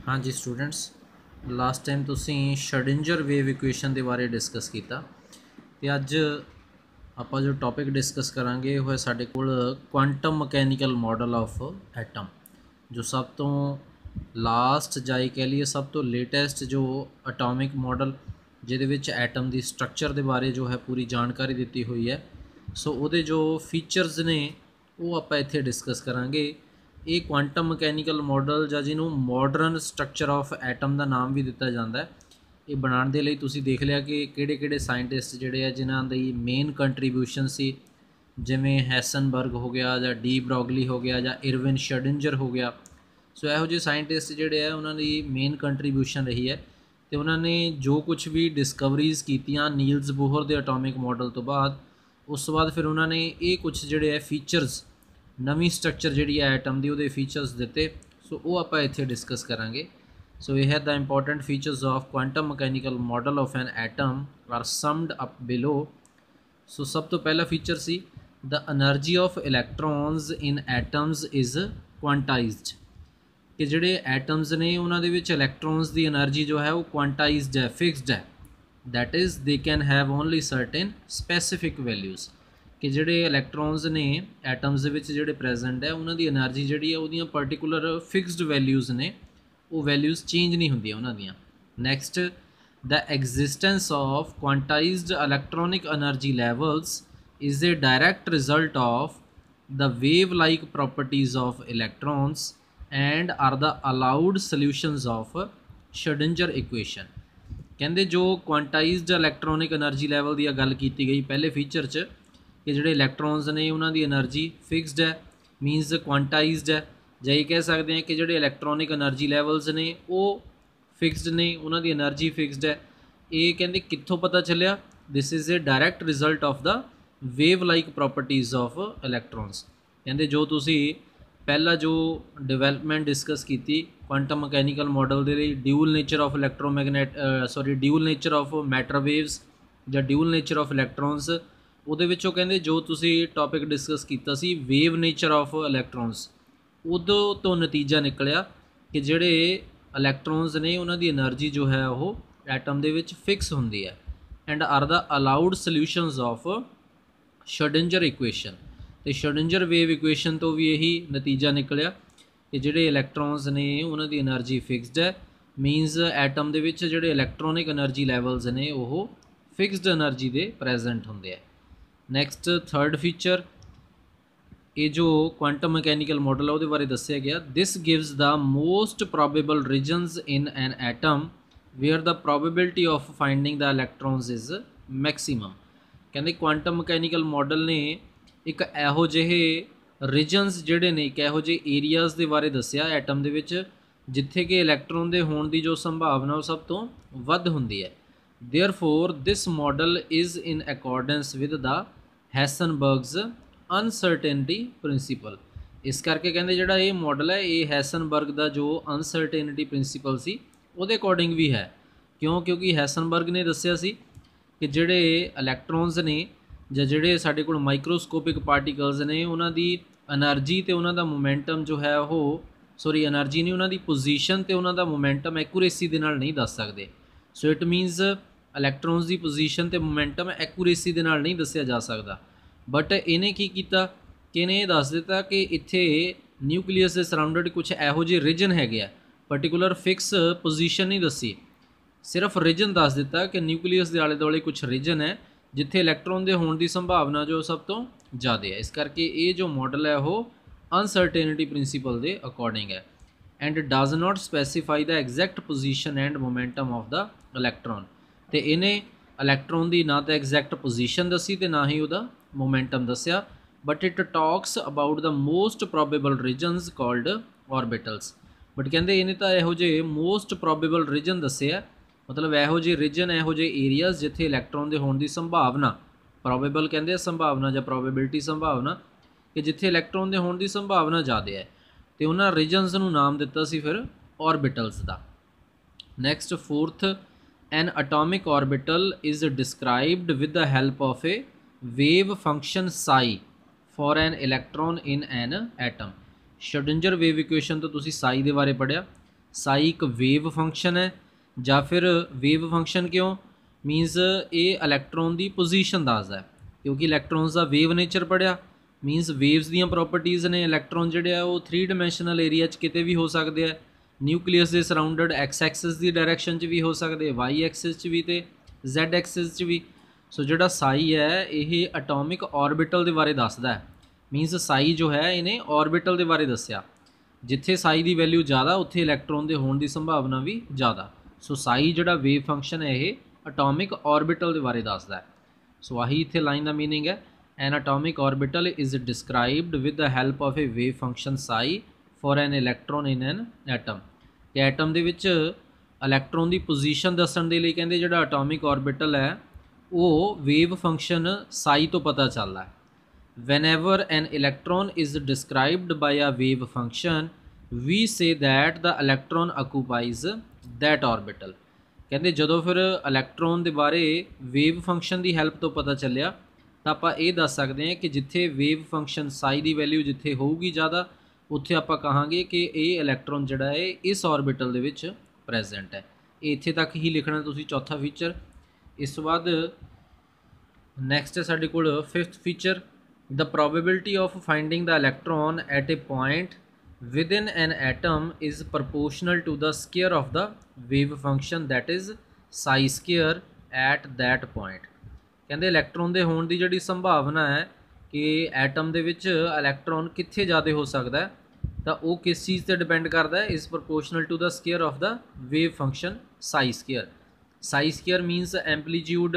हाँ जी students, last time तुसीं Schrödinger wave equation के बारे डिस्कस किया तो अज आप जो टॉपिक डिस्कस करांगे वो है साडे कोल quantum mechanical model of atom, जो सब तो लास्ट जाई कह लीए सब तो लेटेस्ट जो एटॉमिक मॉडल जिहदे विच एटम की स्ट्रक्चर के बारे जो है पूरी जानकारी दी हुई है। सो वो जो फीचर्स ने वो आप इत्थे डिस्कस करांगे। ये क्वांटम मकैनिकल मॉडल ਜਾਂ ਜਿਹਨੂੰ मॉडर्न स्ट्रक्चर ऑफ एटम का नाम भी दिता जाता है। ये बनाने के लिए तुसी देख लिया कि किहड़े-किहड़े साइंटिस्ट जिहड़े आ जिन्हां दी मेन कंट्रीब्यूशन सी, जिवें हैसनबर्ग हो गया ਜਾਂ डी ब्रॉगली हो गया ਜਾਂ इरविन श्रोडिंजर हो गया। सो इहो ਜਿਹੇ साइंटिस्ट जिहड़े आ उन्हां दी मेन कंट्रीब्यूशन रही है तो उन्होंने जो कुछ भी डिस्कवरीज़ कीतियां नील्स बोहर के एटॉमिक मॉडल तो बाद उस तो बाद फिर उन्होंने ये कुछ जिहड़े है फीचर्स नवी स्ट्रक्चर जी एटम की वो फीचर्स दिते। सो वो आप इत्थे डिस्कस करांगे। सो यह है the important features of quantum mechanical model of an atom are summed up below. So सब तो पहला फीचर सी the energy of electrons in atoms is quantised, कि जिहड़े एटम्स ने उन्होंने विच इलैक्ट्रॉन्स की एनर्जी जो है वो क्वांटाइज्ड है, फिक्सड है। That is they can have only certain specific values, कि जिहड़े इलैक्ट्रॉन्स ने एटम्स दे विच जिहड़े प्रेजेंट है उन्हां दी एनर्जी जिहड़ी है उहदियां पर्टिकुलर फिक्सड वैल्यूज़ ने, वो वैल्यूज़ चेंज नहीं हुंदियां उन्हां दियां। Next the existence of quantised electronic energy levels is a direct result of the wave like properties of electrons and are the allowed solutions of Schrodinger equation. कहते जो quantized electronic energy level की गल की गई पहले feature च कि जिहड़े इलैक्ट्रॉन्स ने उन्होंने एनर्जी फिक्सड है, मीनस क्वांटाइज्ड है, ਜਾਂ ये कह सकते हैं कि जिहड़े इलैक्ट्रॉनिक एनर्जी लैवल्स ने वो फिक्सड ने, उन्होंने एनर्जी फिक्सड है। ये कहते कित्थों पता चलिया, this is a direct result of the wave like properties of electrons. कहते जो तुसी पहला जो डिवेलपमेंट डिस्कस की क्वांटम मकैनिकल मॉडल के लिए dual nature of electromagnet dual nature of matter waves या ड्यूल नेचर ऑफ इलैक्ट्रॉन्स, ਉਹਦੇ ਵਿੱਚੋਂ ਕਹਿੰਦੇ ਜੋ ਤੁਸੀਂ ਟੌਪਿਕ ਡਿਸਕਸ ਕੀਤਾ ਸੀ ਵੇਵ ਨੇਚਰ ਆਫ ਇਲੈਕਟ੍ਰੋਨਸ, ਉਦੋਂ ਤੋਂ ਨਤੀਜਾ ਨਿਕਲਿਆ ਕਿ ਜਿਹੜੇ ਇਲੈਕਟ੍ਰੋਨਸ ਨੇ ਉਹਨਾਂ ਦੀ એનર્ਜੀ ਜੋ ਹੈ ਉਹ ਐਟਮ ਦੇ ਵਿੱਚ ਫਿਕਸ ਹੁੰਦੀ ਹੈ and are the allowed solutions of Schrodinger equation. ਤੇ ਸ਼ਰੋਡਿੰਜਰ ਵੇਵ ਇਕੁਏਸ਼ਨ ਤੋਂ ਵੀ ਇਹੀ ਨਤੀਜਾ ਨਿਕਲਿਆ ਕਿ ਜਿਹੜੇ ਇਲੈਕਟ੍ਰੋਨਸ ਨੇ ਉਹਨਾਂ ਦੀ એનર્ਜੀ ਫਿਕਸਡ ਹੈ, ਮੀਨਸ ਐਟਮ ਦੇ ਵਿੱਚ ਜਿਹੜੇ ਇਲੈਕਟ੍ਰੋਨਿਕ એનર્ਜੀ ਲੈਵਲਸ ਨੇ ਉਹ ਫਿਕਸਡ એનર્ਜੀ ਦੇ ਪ੍ਰੈਜ਼ੈਂਟ ਹੁੰਦੇ ਆ। नैक्सट थर्ड फीचर, ये जो क्वांटम मैकेनिकल मॉडल है वो बारे दसिया गया, this gives the most probable regions in an atom where the probability of finding the electrons is maximum. कहते क्वांटम मैकेनिकल मॉडल ने एक इहो जिहे रीजनस जिहड़े ने एक इहो जिहे एरियाज़ के बारे दसिया एटम दे विच जिथे कि इलैक्ट्रॉन के होने की जो संभावना वो सब तो वध हुंदी है। Therefore, this model is in accordance with the Heisenberg's uncertainty principle। इस करके कहते जिहड़ा ये मॉडल है ये हैसनबर्ग का जो अनसरटेनिटी प्रिंसीपल सी उहदे अकॉर्डिंग भी है। क्यों? क्योंकि हैसनबर्ग ने दस्सिया सी कि जिहड़े इलैक्ट्रॉन्स ने ਜਾਂ ਜਿਹੜੇ ਸਾਡੇ ਕੋਲ माइक्रोस्कोपिक पार्टिकल्स ने उन्हां दी एनर्जी ते उन्हां दा मोमेंटम जो है वो एनर्जी नहीं उन्हां दी पोजीशन ते उन्हां दा मोमेंटम एक्यूरेसी दे नाल नहीं दस सकते। सो इट मीनस इलैक्ट्रॉन्स की पोजीशन ते मोमेंटम एक्यूरेसी दे नाल नहीं दसिया जा सकता। बट इन्हें की किया कि इन्हें दस दिता कि इत्थे न्यूक्लीयस के सराउंडेड कुछ इहो जिहे रीजन है, पर्टिकुलर फिक्स पोजीशन नहीं दसी, सिर्फ रीजन दस दिता कि न्यूक्लीयस के आले दुआले कुछ रीजन है जिथे इलैक्ट्रॉन के होने की संभावना जो सब तो ज़्यादा है। इस करके ये जो मॉडल है वो अनसरटेनिटी प्रिंसीपल के अकॉर्डिंग है and does not specify the exact position and momentum of the electron. तो इन्हें इलैक्ट्रॉन की ना तो एग्जैक्ट पोजीशन दसी तो ना ही वह मोमेंटम दसिया, but it talks about the most probable regions called orbitals. But कहते इन्हें तो यहो जे मोस्ट प्रोबेबल रीजन दसे है, मतलब यहो जे रीजन यहो जे एरियाज जिथे इलैक्ट्रॉन के होने की संभावना, प्रोबेबल कहते संभावना या प्रोबेबिलिटी संभावना, कि जिथे इलैक्ट्रॉन के होने की संभावना ज़्यादा है, तो उन्होंने रीजनस को नाम दिता सी फिर ऑर्बिटल्स का। Next fourth, an atomic orbital is described with the help of a wave function psi for an electron in an atom. Schrodinger wave equation तो तुसी साई के बारे पढ़िया। साई एक वेव फंक्शन है ਜਾਂ फिर वेव फंक्शन क्यों मीनस ये इलैक्ट्रॉन की पोजीशन दसदा है क्योंकि इलैक्ट्रॉन्स का वेव नेचर पढ़िया मीनस वेव्स ਦੀਆਂ प्रॉपर्टीज़ ने इलैक्ट्रॉन ਜਿਹੜੇ ਆ ਉਹ 3 ਡਾਇਮੈਂਸ਼ਨਲ ਏਰੀਆ 'ਚ ਕਿਤੇ ਵੀ ਹੋ ਸਕਦੇ ਆ ਨਿਊਕਲੀਅਸ ਦੇ ਸਰਾਊਂਡਡ ਐਕਸ ਐਕਸਿਸ ਦੀ ਡਾਇਰੈਕਸ਼ਨ 'ਚ ਵੀ ਹੋ ਸਕਦੇ ਵਾਈ ਐਕਸਿਸ 'ਚ ਵੀ ਤੇ ਜ਼ੈਡ ਐਕਸਿਸ 'ਚ ਵੀ ਸੋ ਜਿਹੜਾ ਸਾਈ ਹੈ ਇਹ ਐਟੋਮਿਕ ऑर्बिटल ਦੇ ਬਾਰੇ ਦੱਸਦਾ ਹੈ मीनस साई जो है इन्हें ऑर्बिटल के बारे दसिया जिथे साई की वैल्यू ज़्यादा उत्थे इलैक्ट्रॉन के होने की संभावना भी ज़्यादा सो साई जोड़ा वेव फंक्शन है ये एटॉमिक ऑर्बिटल के बारे दसदा है सो आही इत्थे लाइन का मीनिंग है an atomic orbital is described with the help of a wave function psi for an electron in an atom ते एटम दे विच इलैक्ट्रॉन की पोजीशन दस्सण दे लई कहंदे जोड़ा एटॉमिक ऑर्बिटल है वो वेव फंक्शन साई तो पता चलदा है Whenever an electron is described by a wave function we say that the electron occupies that orbital कहते ਜਦੋਂ ਫਿਰ ਇਲੈਕਟ੍ਰੋਨ ਦੇ ਬਾਰੇ ਵੇਵ ਫੰਕਸ਼ਨ ਦੀ ਹੈਲਪ ਤੋਂ ਪਤਾ ਚੱਲਿਆ ਤਾਂ ਆਪਾਂ ਇਹ ਦੱਸ ਸਕਦੇ ਹਾਂ ਕਿ ਜਿੱਥੇ ਵੇਵ ਫੰਕਸ਼ਨ ਸਾਈ ਦੀ ਵੈਲਿਊ ਜਿੱਥੇ ਹੋਊਗੀ ਜ਼ਿਆਦਾ ਉੱਥੇ ਆਪਾਂ ਕਹਾਂਗੇ ਕਿ ਇਹ ਇਲੈਕਟ੍ਰੋਨ ਜਿਹੜਾ ਹੈ ਇਸ ਆਰਬਿਟਲ ਦੇ ਵਿੱਚ ਪ੍ਰੈਜ਼ੈਂਟ ਹੈ ਇਹ ਇੱਥੇ ਤੱਕ ਹੀ ਲਿਖਣਾ ਤੁਸੀਂ ਚੌਥਾ ਫੀਚਰ ਇਸ ਤੋਂ ਬਾਅਦ ਨੈਕਸਟ ਹੈ ਸਾਡੇ ਕੋਲ fifth feature The probability of finding the electron at a point within an atom is proportional to the square of the wave function that is psi square at that point कहते electron के होने की जिहड़ी संभावना है कि atom दे विच इलैक्ट्रॉन कित्थे ज़्यादा हो सकता है तो वो किस चीज़ से डिपेंड करता है is proportional to the square of the wave function psi square means amplitude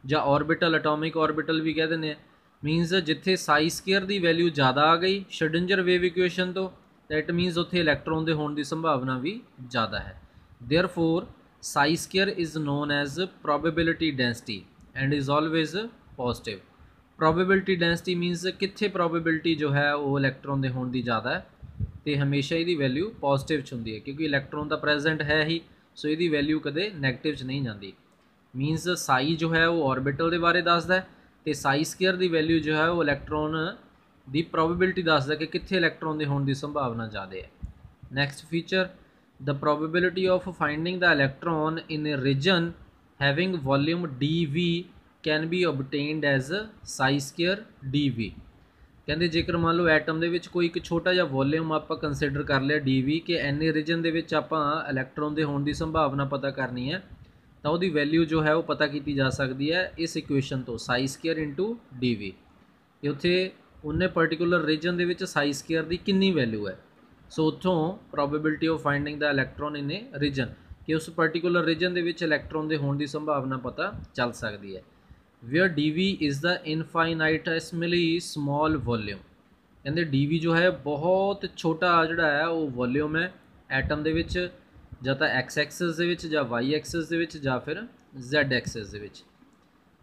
या ऑर्बिटल एटॉमिक ऑर्बिटल भी कह दें मीनस जिथे साई स्केयर की वैल्यू ज़्यादा आ गई श्रोडिंगर वेव इक्वेशन तो दैट मीनस उत्थे इलैक्ट्रॉन के होने की संभावना भी ज़्यादा है therefore psi square is known as probability density and is always positive probability density means कित्थे प्रोबेबिलिटी जो है वो इलैक्ट्रॉन के होने की ज़्यादा है तो हमेशा ये वैल्यू पॉजिटिव च होंदी है क्योंकि इलैक्ट्रॉन तो प्रेजेंट है ही सो ये वैल्यू कदे नैगेटिव च नहीं जाती मीनस साई जो है वो ऑर्बिटल के बारे दसदा है तो साई स्केयर की वैल्यू जो है वो इलैक्ट्रॉन की प्रोबेबिलिटी दसदा कि कित्थे इलैक्ट्रॉन के होने की संभावना ज़्यादा है next feature the probability of finding the electron in a region having volume dV can be obtained as psi square dV कहते जेकर मान लो एटम के कोई एक छोटा जिहा वॉल्यूम आप कंसिडर कर लिया dV कि इन्ने रीजन के आप इलैक्ट्रॉन के होने की संभावना पता करनी है तो वो वैल्यू जो है वो पता की जा सकती है इस इक्वेशन तो साई स्केयर इंटू dV उत्थे उन्हें पर्टिकुलर रीजन के साई स्केयर की कितनी वैल्यू है सो उत्थों probability of finding the electron in a region कि उस पर्टिकुलर रीजन के इलैक्ट्रॉन के होने की संभावना पता चल सकती है where dV is the infinitesimally small volume कहते dV जो है बहुत छोटा जोड़ा है वो वॉल्यूम है एटम के ਜਾਂ ਤਾਂ एक्स एक्सिस ਦੇ ਵਿੱਚ ਜਾਂ वाई एक्सिस ਦੇ ਵਿੱਚ ਜਾਂ ਫਿਰ Z एक्सिस ਦੇ ਵਿੱਚ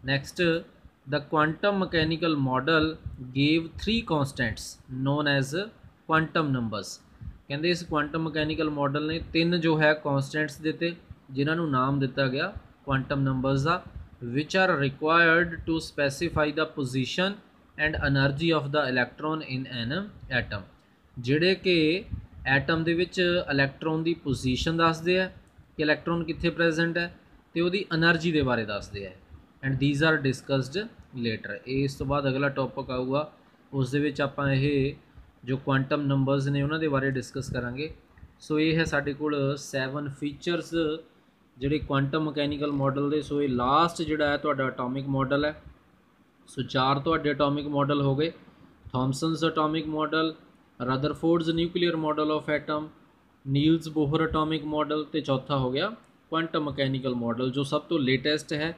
next the quantum mechanical model gave 3 constants known as quantum numbers कहते इस क्वांटम मकैनिकल मॉडल ने 3 जो है कॉन्स्टेंट्स दिते जिन्होंने नाम दिता गया क्वांटम नंबर्स का which are required to specify the position and energy of the electron in an atom जिहड़े कि एटम दे विच इलैक्ट्रॉन की पोजीशन दसदे है कि इलैक्ट्रॉन कित्थे प्रेजेंट है तो वो एनर्जी के बारे दसदे है and these are discussed later इस तो बाद अगला टॉपिक आऊगा उस दे विच आपां ये जो क्वांटम नंबर्स ने उन्हां दे बारे डिस्कस करांगे सो ये है साडे कोल 7 फीचर्स जिहड़े क्वांटम मकैनिकल मॉडल दे सो ये लास्ट जिहड़ा है तुहाडा एटॉमिक मॉडल है सो 4 तुहाडे एटॉमिक मॉडल हो गए Thomson's atomic model Rutherford's nuclear model of atom Niels Bohr atomic model तो चौथा हो गया क्वांटम मकैनिकल मॉडल जो सब तो लेटेस्ट है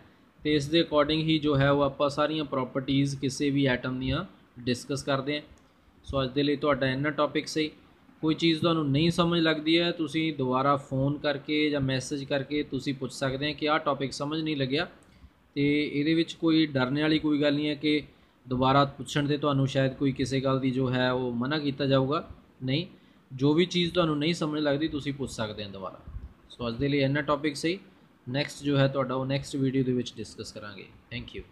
तो इस दे अकॉर्डिंग ही जो है वो आप सारिया प्रॉपर्टीज़ किसी भी एटम दियाँ डिस्कस करते हैं सो अज के लिए तुहाडा इन्ना टॉपिक सही कोई चीज़ तुहानूं नहीं समझ लगती है तुसीं दोबारा फ़ोन करके या मैसेज करके तुसीं पुछ सकते हैं कि आह टॉपिक समझ नहीं लग्या तो ये कोई डरने वाली कोई गल नहीं है कि दोबारा पुछण ते तुहानूं शायद कोई किसी गल की जो है वो मना किया जाऊगा नहीं जो भी चीज़ तुहानूं नहीं समझ लगती तुसीं पुछ सकते हैं दोबारा सो अज दे लिए इन्ना टॉपिक सही नैक्सट जो है तुहाडा वो नैक्सट वीडियो दे विच डिस्कस करांगे थैंक यू।